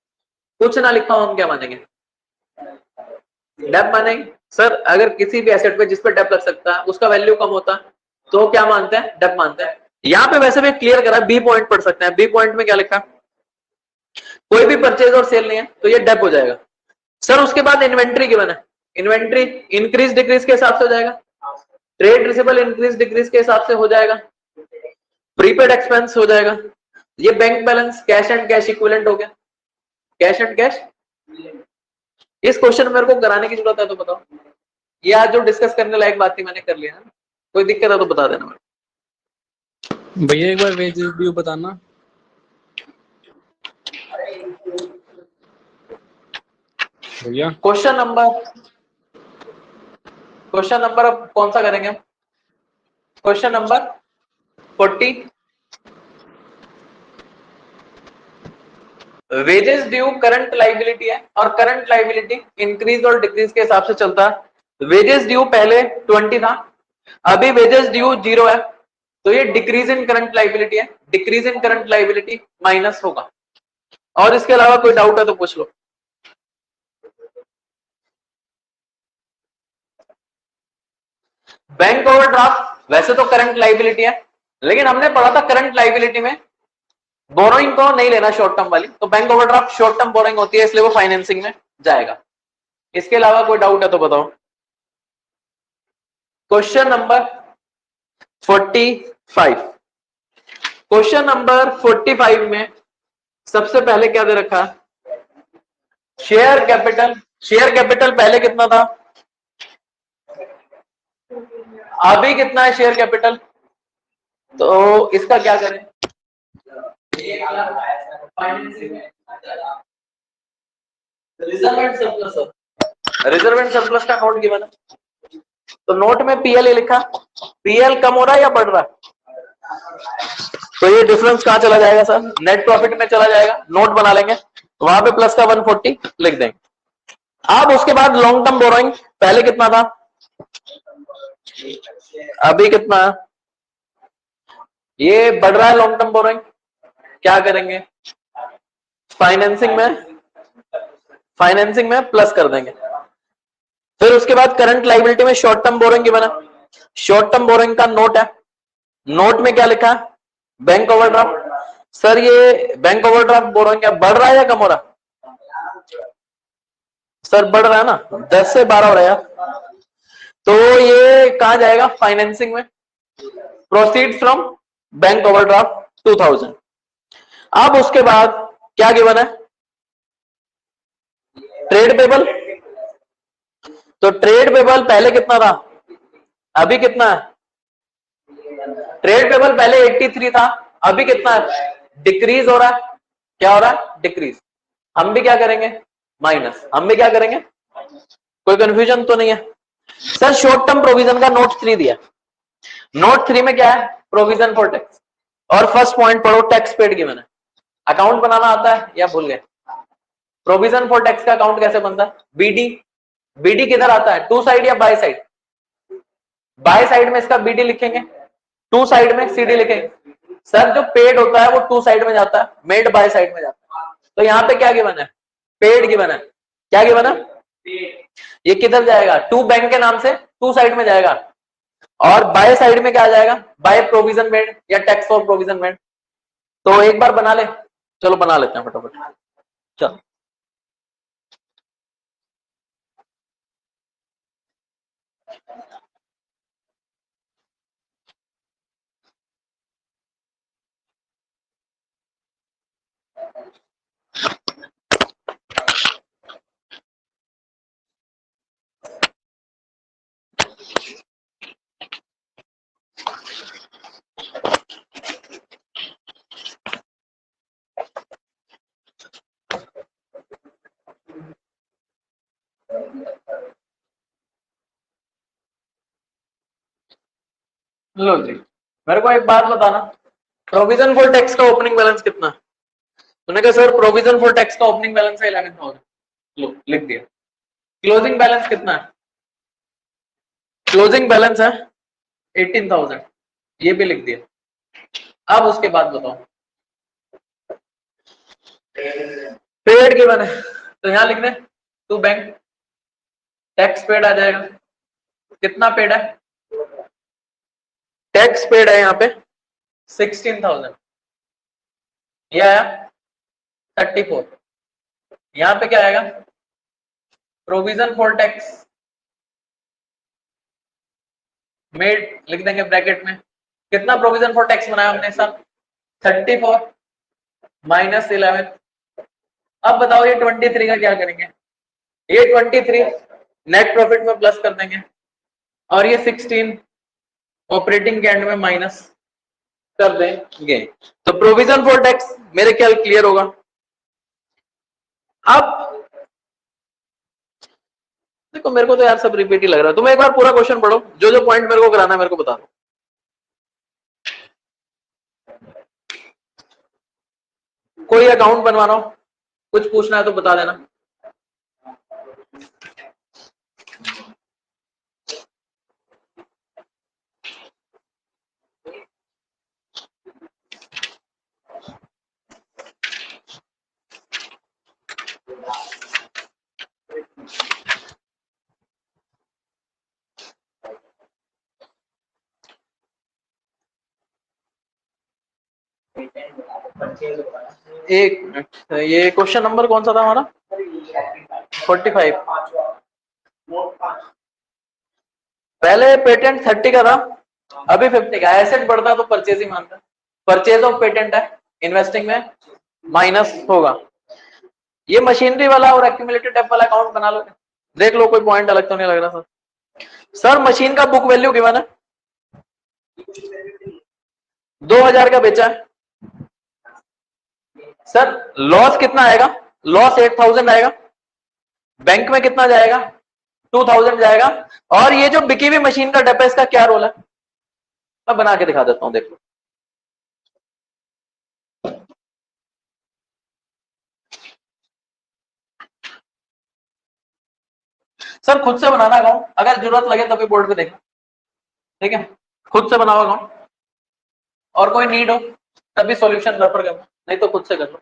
कुछ ना लिखा हो हम क्या मानेंगे? डेप मानेंगे। सर अगर किसी भी एसेट पे जिस पे डेप लग सकता है उसका वैल्यू कम होता है तो क्या मानते हैं? डेप मानते हैं। यहाँ पे वैसे भी क्लियर करा, बी पॉइंट पढ़ सकते हैं। बी पॉइंट में क्या लिखा? कोई भी परचेज और सेल नहीं है तो ये डेप हो जाएगा। सर उसके बाद इन्वेंट्री गिवन है, इन्वेंट्री इंक्रीज डिक्रीज के हिसाब से हो जाएगा, ट्रेड रिसीवेबल इंक्रीज डिक्रीज के हिसाब से हो जाएगा, प्रीपेड एक्सपेंस हो जाएगा। ये bank balance cash and cash equivalent हो गया, कैश एंड कैश। इस क्वेश्चन मेरे को कराने की जरूरत है तो बताओ, ये आज जो डिस्कस करने लायक बात थी मैंने कर लिया है, कोई दिक्कत है तो बता देना। भैया एक बार वेजेस ड्यू बताना। भैया क्वेश्चन नंबर अब कौन सा करेंगे? Question number 40। Wages due current liability है और करंट लाइबिलिटी इंक्रीज और डिक्रीज के हिसाब से चलता है। वेजेस ड्यू पहले 20 था, अभी वेजेस ड्यू 0 है, तो ये डिक्रीज इन करंट लाइबिलिटी है। Decrease in current liability minus होगा। और इसके अलावा कोई डाउट है तो पूछ लो। बैंक ओवरड्राफ्ट वैसे तो करंट लाइबिलिटी है, लेकिन हमने पढ़ा था करंट लाइबिलिटी में बोरोइंग को नहीं लेना शॉर्ट टर्म वाली, तो bank overdraft short term borrowing होती है, इसलिए वो फाइनेंसिंग में जाएगा। इसके अलावा कोई डाउट है तो बताओ। Question number 45। क्वेश्चन नंबर 45 में सबसे पहले क्या दे रखा है? Share capital. शेयर कैपिटल पहले कितना था, अभी कितना है शेयर कैपिटल? तो इसका क्या करें? रिजर्व एंड सरप्लस का नोट गिवन है, तो नोट में पीएल लिखा, पीएल कम हो रहा है या बढ़ रहा है? तो ये डिफरेंस कहां चला जाएगा सर? नेट प्रॉफिट में चला जाएगा। नोट बना लेंगे, वहां पे प्लस का 140 लिख देंगे। अब उसके बाद लॉन्ग टर्म बोरोइंग पहले कितना था, अभी कितना है? ये बढ़ रहा है लॉन्ग टर्म बोरोइंग, क्या करेंगे? फाइनेंसिंग में प्लस कर देंगे। फिर उसके बाद करंट लाइबिलिटी में शॉर्ट टर्म बोरोइंग बना, शॉर्ट टर्म बोरोइंग का नोट है, नोट में क्या लिखा है? Bank overdraft. सर ये बैंक ओवरड्राफ्ट बोरोइंग क्या बढ़ रहा है या कम हो रहा है? सर बढ़ रहा है ना, 10 से 12 हो रहा है, तो ये कहां जाएगा? फाइनेंसिंग में। Proceed from bank overdraft 2000। अब उसके बाद क्या गिवन है? Trade payable. तो ट्रेड पेबल पहले कितना था, अभी कितना है? ट्रेड पेबल पहले 83 था, अभी कितना है? डिक्रीज हो रहा है। क्या हो रहा है? डिक्रीज। हम भी क्या करेंगे? माइनस। हम भी क्या करेंगे? कोई कंफ्यूजन तो नहीं है? सर शॉर्ट टर्म प्रोविजन का नोट 3 दिया, नोट 3 में क्या है? Provision for tax. और फर्स्ट पॉइंट पढ़ो, टैक्स पेड गिवन है। अकाउंट बनाना आता है या भूल गए? प्रोविजन फॉर टैक्स का अकाउंट कैसे बनता है? बीडी। बीडी किधर आता है, टू साइड या बाय साइड? बाय साइड में इसका बीडी लिखेंगे, टू साइड में सीडी लिखेंगे। सर जो पेड होता है वो टू साइड में जाता है, मेड बाय साइड में जाता है। तो यहाँ पे क्या गिवन है? पेड गिवन है। क्या गिवन है? ये किधर जाएगा? टू बैंक के नाम से टू साइड में जाएगा, और बाय साइड में क्या आ जाएगा? बाय प्रोविजन मेड या टैक्स फॉर प्रोविजन मेड। तो एक बार बना ले, चलो बना लेते हैं फटाफट। चलो लो जी, मेरे को एक बात बताना, प्रोविजन फॉर टैक्स का ओपनिंग बैलेंस कितना है? तूने कहा सर प्रोविजन फॉर टैक्स का ओपनिंग बैलेंस है 11,000। लो लिख दिया। क्लोजिंग बैलेंस कितना है? क्लोजिंग बैलेंस है 18,000, ये भी लिख दिया। अब उसके बाद बताओ, पेड गिवन है तो यहां लिख दे टू बैंक, टैक्स पेड आ जाएगा। कितना पेड है? टैक्स पेड है यहाँ पे 16,000, ये आया 34। यहां पे क्या आएगा? प्रोविजन फॉर टैक्स मेड लिख देंगे ब्रैकेट में कितना प्रोविजन फॉर टैक्स बनाया हमने सर? 34 माइनस 11। अब बताओ ये 23 का क्या करेंगे? ये 23 नेट प्रॉफिट में प्लस कर देंगे और ये 16 ऑपरेटिंग के एंड में माइनस कर देंगे। तो प्रोविजन फॉर टैक्स मेरे ख्याल क्लियर होगा। अब देखो मेरे को तो यार सब रिपीट ही लग रहा है, तुम एक बार पूरा क्वेश्चन पढ़ो, जो जो पॉइंट मेरे को कराना है मेरे को बता दो। कोई अकाउंट बनवाना हो, कुछ पूछना है तो बता देना। एक मिनट, ये क्वेश्चन नंबर कौन सा था हमारा? 45। पहले पेटेंट 30 का था, अभी 50 का। एसेट बढ़ता तो परचेज ही मानता। परचेज ऑफ पेटेंट है, इन्वेस्टिंग में माइनस होगा। ये मशीनरी वाला और एक्यूमुलेटेड डेब्ट वाला अकाउंट बना लो, देख लो कोई पॉइंट अलग तो नहीं लग रहा सर। सर मशीन का बुक वैल्यू गिवन है, 2000 का बेचा है। सर लॉस कितना आएगा? लॉस 8000 आएगा। बैंक में कितना जाएगा? 2000 जाएगा। और ये जो बिकी हुई मशीन का डेप है इसका क्या रोल है? मैं बना के दिखा देता हूं, देख लो। सर खुद से बनाना अकाउंट, अगर जरूरत लगे तभी बोर्ड पे देखना, ठीक है? खुद से बनाओ अकाउंट, और कोई नीड हो तभी सॉल्यूशन रेफर करना, नहीं तो खुद से कर लो।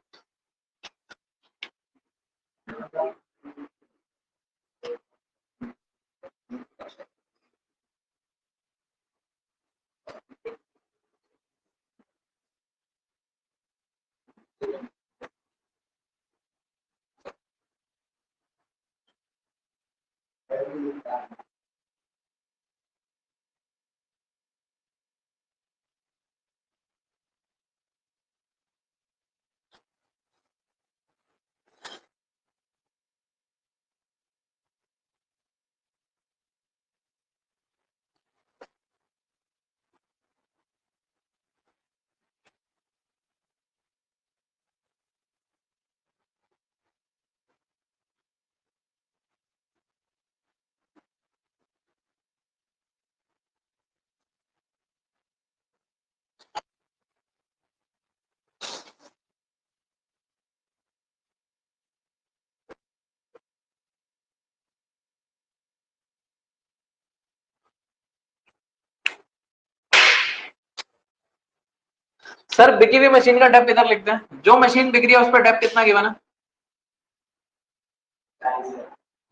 सर बिकी हुई मशीन का डेप इधर लिखते हैं, जो मशीन बिक रही है उस पर डेप कितना गिवन है?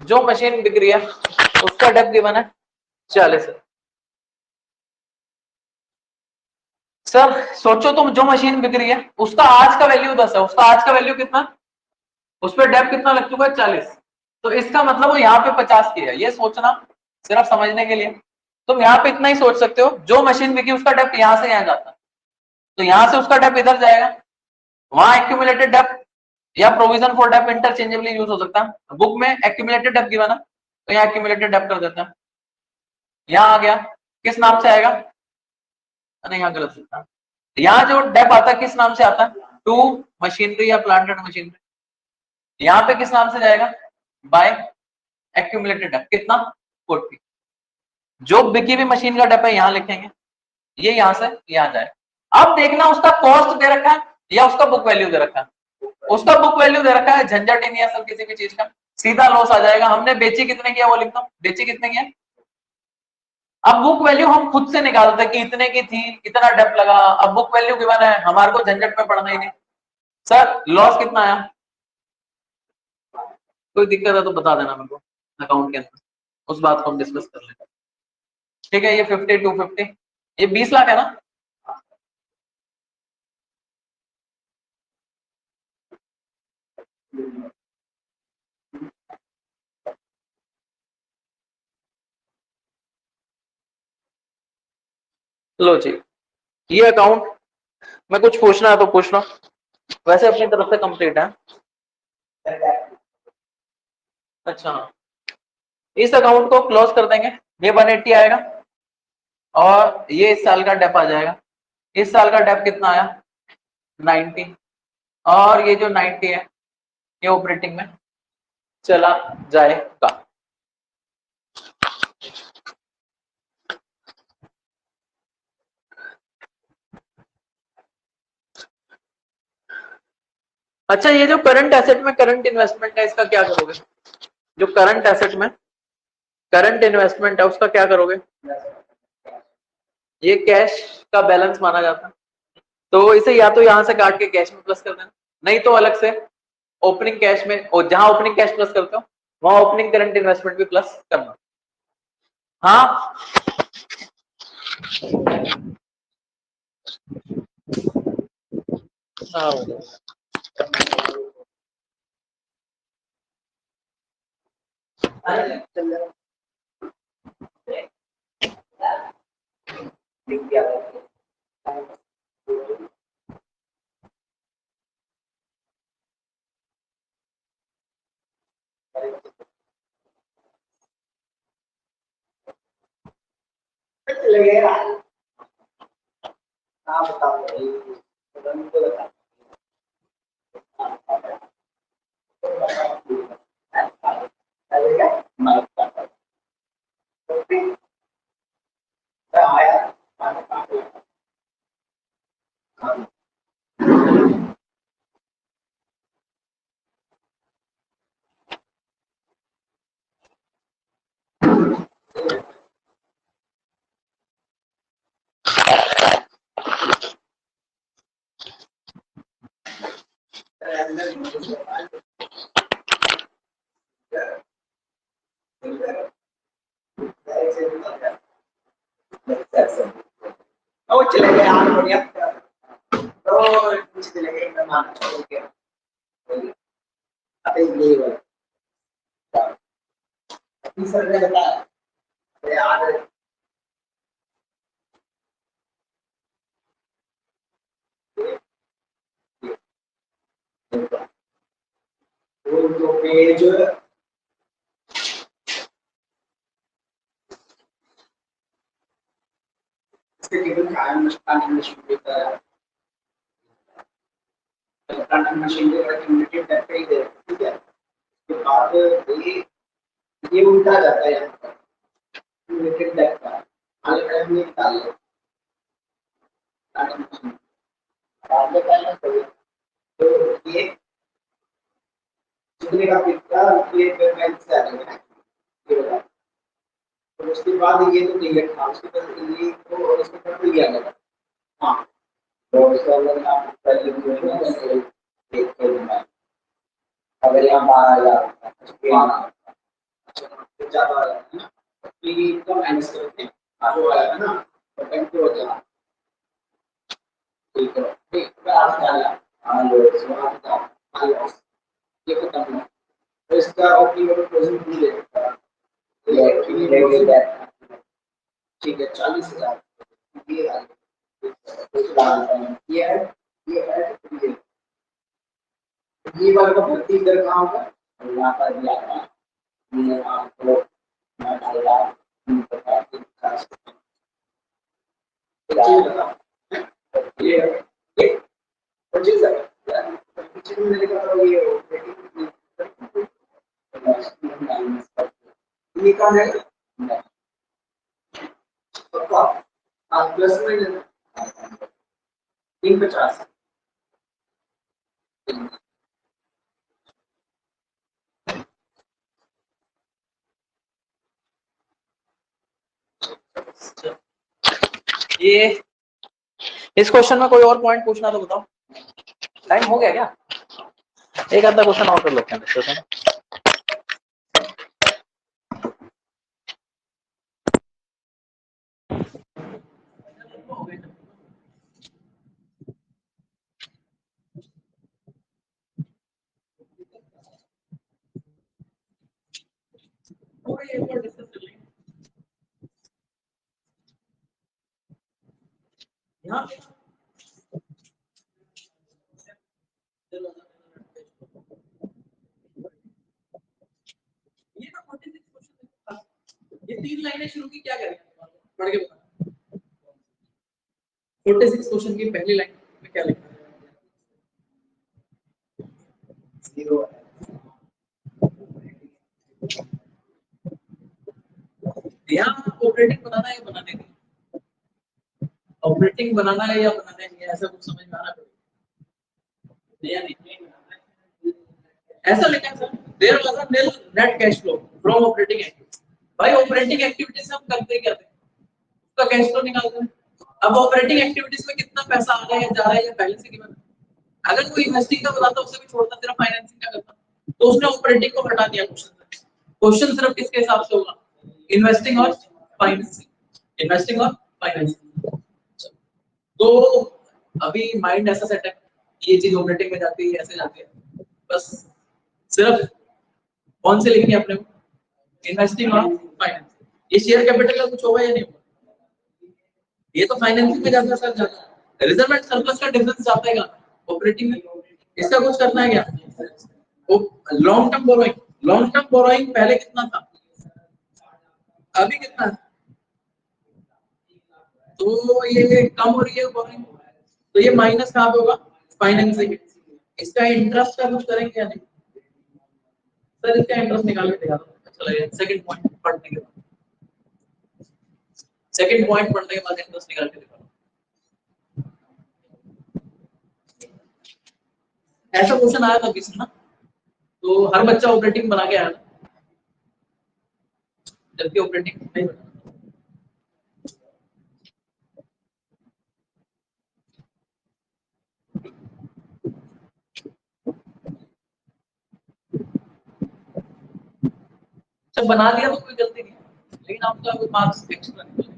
जो मशीन बिक रही है उसका डेप गिवन है 40। सर सोचो तुम, जो मशीन बिक रही है उसका आज का वैल्यू 10 है, उसका आज का वैल्यू कितना? उस पर डेप कितना लग चुका है? 40। तो इसका मतलब वो यहाँ पे 50 की है, ये सोचना सिर्फ समझने के लिए। तुम यहाँ पे इतना ही सोच सकते हो, जो मशीन बिकी उसका डेप यहाँ से यहाँ जाता है, तो यहाँ से उसका डेप इधर जाएगा। वहां एक्यूमुलेटेड डेप या provision for dep interchangeably use हो सकता है। बुक में एक्यूमुलेटेड डेप गिवन है तो यहाँ एक्यूमुलेटेड डेप कर देते हैं। यहाँ आ गया, किस नाम से आएगा? नहीं यहाँ गलत लिखा, यहाँ जो डेप आता है किस नाम से आता है? टू मशीनरी या प्लांटेड मशीनरी। यहाँ पे किस नाम से जाएगा? By accumulated dep. कितना? 40। जो बिकी हुई मशीन का डेप है यहाँ लिखेंगे, ये यहाँ से यहाँ जाए। अब देखना उसका कॉस्ट दे रखा है या उसका बुक वैल्यू दे रखा है। उसका बुक वैल्यू दे रखा है, झंझट ही नहीं है सर किसी भी चीज का, सीधा लॉस आ जाएगा। हमने बेची कितने किया वो लिखता हूँ, बेची कितने किया। अब बुक वैल्यू हम खुद से निकालते हैं कि इतने की थी, इतना डेप लगा। अब बुक वैल्यू गिवन है, हमारे को झंझट में पड़ना ही नहीं। सर लॉस कितना आया? कोई दिक्कत है तो बता देना मेरे को अकाउंट के अंदर, उस बात को हम डिस्कस कर लेंगे। ठीक है, ये 50 250 ये 20 लाख है ना? लो जी, ये अकाउंट में कुछ पूछना है तो पूछ लो, वैसे अपनी तरफ से कंप्लीट है। अच्छा, इस अकाउंट को क्लोज कर देंगे, ये 180 आएगा और ये इस साल का डेप आ जाएगा। इस साल का डेप कितना आया 90, और ये जो 90 है ये ऑपरेटिंग में चला जाएगा। अच्छा, ये जो करंट एसेट में करंट इन्वेस्टमेंट है इसका क्या करोगे? जो करंट एसेट में करंट इन्वेस्टमेंट है उसका क्या करोगे? ये कैश का बैलेंस माना जाता है, तो इसे या तो यहां से काट के कैश में प्लस कर देना, नहीं तो अलग से ओपनिंग कैश में, और जहां ओपनिंग कैश प्लस करते हो वहां ओपनिंग करंट इन्वेस्टमेंट भी प्लस करना। हाँ, चले गए यार, बढ़िया तो कुछ चले गए एकदम हो गया। अबे ये वाला तीसरा ने बताया, अरे यार वो जो पेज इसके केवल कायम मशीन का प्लांटिंग मशीन के कम्युनिटी टाइप का ही दे, ठीक है। उसके बाद ये उल्टा जाता है यहाँ पर कम्युनिटी टाइप का अलग टाइप में निकाल लो प्लांटिंग मशीन बाद में पहले तो ये जितने का कितना ये पेमेंट से आ जाएगा ये वाला। तो उसके बाद ये तो क्लियर था, उसके बाद ये तो और इसके बाद तो ये आ जाएगा। हाँ, तो इसका अगर आप पहले जो है ना एक करना, अगर यहाँ 12,000 तो ज़्यादा आ जाता है ना, फिर तो माइनस करके आगे वाला है ना तो 10 हो जाएगा, ठीक है। ठीक है, आप डाला मान लो मान लो ये खत्म हुआ, तो इसका ऑप्टिमम पोजीशन भी ले सकता है, ठीक है 40,000 ये आ ये है ये है ये वाला का भर्ती इधर कहाँ होगा, यहाँ पर भी आता है ये आपको मैं डाला 350 ये ये 25,000 पीछे में मैंने कहा ये ये कहाँ है पक्का आप प्लस में लेना 350 ये इस क्वेश्चन में कोई और पॉइंट पूछना तो बताओ, टाइम हो गया क्या? एक आधा क्वेश्चन और कर लेते हैं डिस्कशन। यहाँ 3 लाइनें शुरू की, क्या करें पढ़ के बताना। 46 क्वेश्चन की पहली लाइन में क्या लिखा है? यहाँ ऑपरेटिंग बनाना है या बनाने नहीं, ऑपरेटिंग बनाना है या बनाने नहीं, ऐसा कुछ समझ में आना पड़ेगा। ऐसा लिखा है sir, there was a nil net cash flow from operating activities. भाई ऑपरेटिंग एक्टिविटीज हम करते क्या थे, उसका कैश फ्लो निकालते हैं। अब ऑपरेटिंग एक्टिविटीज में कितना पैसा आ रहा है जा रहा है या पहले से गिवन है। अगर कोई इन्वेस्टिंग का बताता उसे भी छोड़ता, तेरा फाइनेंसिंग का करता, तो उसने ऑपरेटिंग को हटा दिया क्वेश्चन से। क्वेश्चन सिर्फ किसके हिसाब से होगा, इन्वेस्टिंग और फाइनेंसिंग, इन्वेस्टिंग और फाइनेंसिंग। तो अभी माइंड ऐसा सेट है, ये चीज ऑपरेटिंग में जाती है, ऐसे जाती है, बस सिर्फ कौन से लिखनी है अपने को, इन्वेस्टिंग और फाइनेंसिंग। ये शेयर कैपिटल का कुछ होगा या नहीं होगा, ये तो फाइनेंसिंग में जाता है सर, जाता है। रिजर्व एंड सरप्लस का डिफरेंस जाता है ऑपरेटिंग में, इसका कुछ करना है क्या, long term borrowing, long term borrowing पहले कितना था, अभी कितना है, तो ये कम हो रही है बोरोइंग, तो ये माइनस कहां पे होगा, फाइनेंसिंग। इसका इंटरेस्ट का कुछ करेंगे या नहीं सर, इसका इंटरेस्ट निकाल के दिखा दो, अच्छा लगेगा। सेकंड पॉइंट पढ़ने के बाद, सेकंड पॉइंट पढ़ने के बाद इंटरेस्ट निकाल के दिखा दो। ऐसा क्वेश्चन आया था किसी ना, तो हर बच्चा ऑपरेटिंग बना के आया था, जबकि ऑपरेटिंग नहीं बना। जब बना दिया तो कोई गलती नहीं है, लेकिन आपका कोई मार्क्स एक्स्ट्रा नहीं मिलेगा।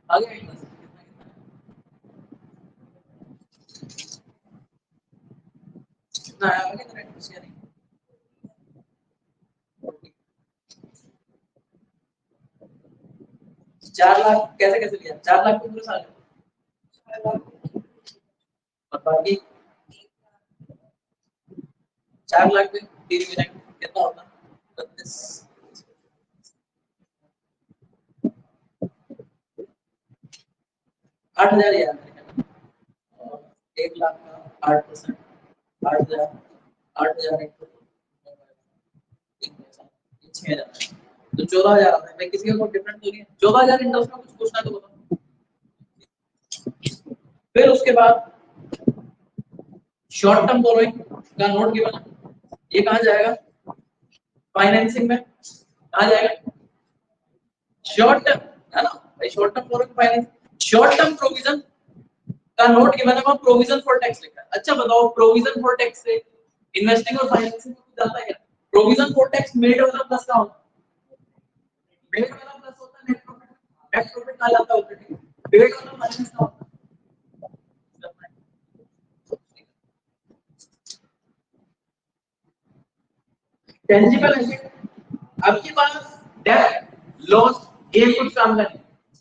आगे इंटरेस्ट कितना आया, आगे तो इंटरेस्ट या नहीं। 4 लाख कैसे कैसे लिया, 4 लाख को पूरे साल और बाकी 4 लाख में 3 मिनट कितना होता, 32, 8,000 याद है, और 1 लाख का 8%, 8,000, 8,000 6,000, तो 14,000 आता है। मैं किसी का कोई डिफरेंट तो नहीं है, 14,000 इंटरेस्ट में कुछ पूछना तो बताओ। फिर उसके बाद शॉर्ट टर्म बोरोइंग का नोट गिवन है, ये कहां जाएगा, फाइनेंसिंग में कहां जाएगा, शॉर्ट टर्म है ना भाई, short term borrowing finance. Short term provision का नोट गिवन है, वहां प्रोविजन फॉर टैक्स लिखा है। अच्छा बताओ, प्रोविजन फॉर टैक्स से इन्वेस्टिंग और फाइनेंसिंग में जाता है क्या, प्रोविजन फॉर टैक्स मेड वाला प्लस का होता है, मेड वाला प्लस होता है नेट प्रॉफिट कहा जाता है ऑपरेटिंग, मेड वाला फाइनेंस का होता है। टेंजिबल एसेट, आपके पास डेप्ट लॉस गेन कुछ काम नहीं,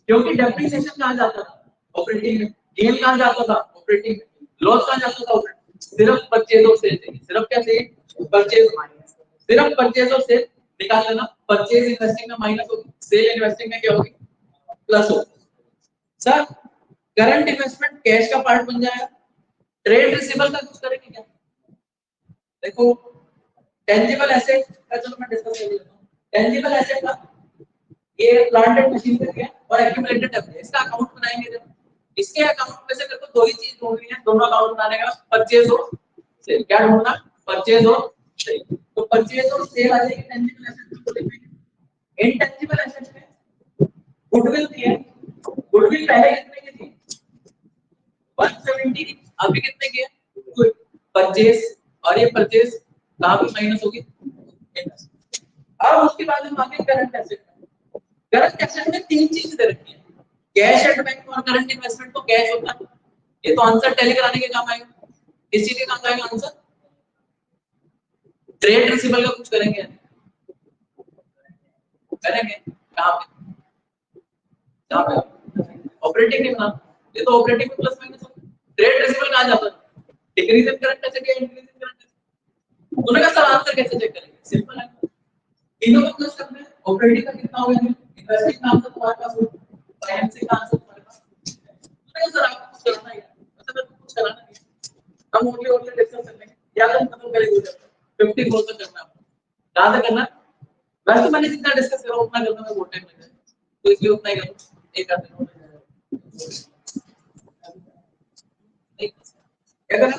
क्योंकि डेप्रिसिएशन कहां जाता था, ऑपरेटिंग में, गेन कहां जाता था, ऑपरेटिंग में, लॉस कहां जाता था, ऑपरेटिंग। सिर्फ परचेज और सेल चाहिए, सिर्फ क्या चाहिए, परचेज माइनस, सिर्फ परचेज और सेल निकाल लेना, परचेज इन्वेस्टिंग में माइनस होगी, सेल इन्वेस्टिंग में क्या होगी, प्लस होगी। सर करंट इन्वेस्टमेंट कैश का पार्ट बन जाएगा, ट्रेड रिसीवेबल का कुछ करेंगे क्या? देखो टेंजिबल एसेट का चलो मैं डिस्कस कर लेता हूँ। टेंजिबल एसेट का ये प्लांट एंड मशीनरी है और एक्यूमुलेटेड है, इसका अकाउंट बनाएंगे जब इसके अकाउंट में से मेरे को दो ही चीज ढूंढनी है, दोनों अकाउंट बनाने का परचेज और सेल। क्या ढूंढना? परचेज और सेल। तो परचेज और सेल आ जाएगी टेंजिबल एसेट को लिखेंगे। इनटेंजिबल एसेट में गुडविल थी है, गुडविल पहले कितने की थी? 170 की, अभी कितने की है? परचेज, और ये परचेज कहां पे माइनस होगी? अब उसके बाद हम आगे करंट एसेट। करंट एसेट में तीन चीजें दे रखी है, कैश एट बैंक और करंट इन्वेस्टमेंट। तो कैश होता है, ये तो आंसर टैली कराने के काम आएगा। किस चीज के काम आएगा आंसर? ट्रेड रिसीवेबल का कुछ करेंगे, करेंगे कहां पे? कहां पे? ऑपरेटिंग में ना, ये तो ऑपरेटिंग में प्लस माइनस होगा। ट्रेड रिसीवेबल कहां जाता है? डिक्रीज इन करंट एसेट या इंक्रीज इन करंट एसेट। उन्होंने कहा सर आंसर कैसे चेक करेंगे? सिंपल है, तीनों को प्लस करना है। ऑपरेटिंग का कितना होगा? इन्वेस्टिंग का आंसर तुम्हारे पास होगा, फाइनेंसिंग का आंसर तुम्हारे पास। नहीं सर आपको कुछ करना है, मतलब मेरे को कुछ कराना नहीं, हम ओनली डिस्कस कर लेंगे। याद है खत्म करेंगे 50 क्रोर तक करना है आपको। कहां तक करना? वैसे तो मैंने जितना डिस्कस करा उतना करना में बहुत टाइम लग जाएगा, तो इसलिए उतना ही करूं, एक आध दिन हो जाएगा। क्या करना?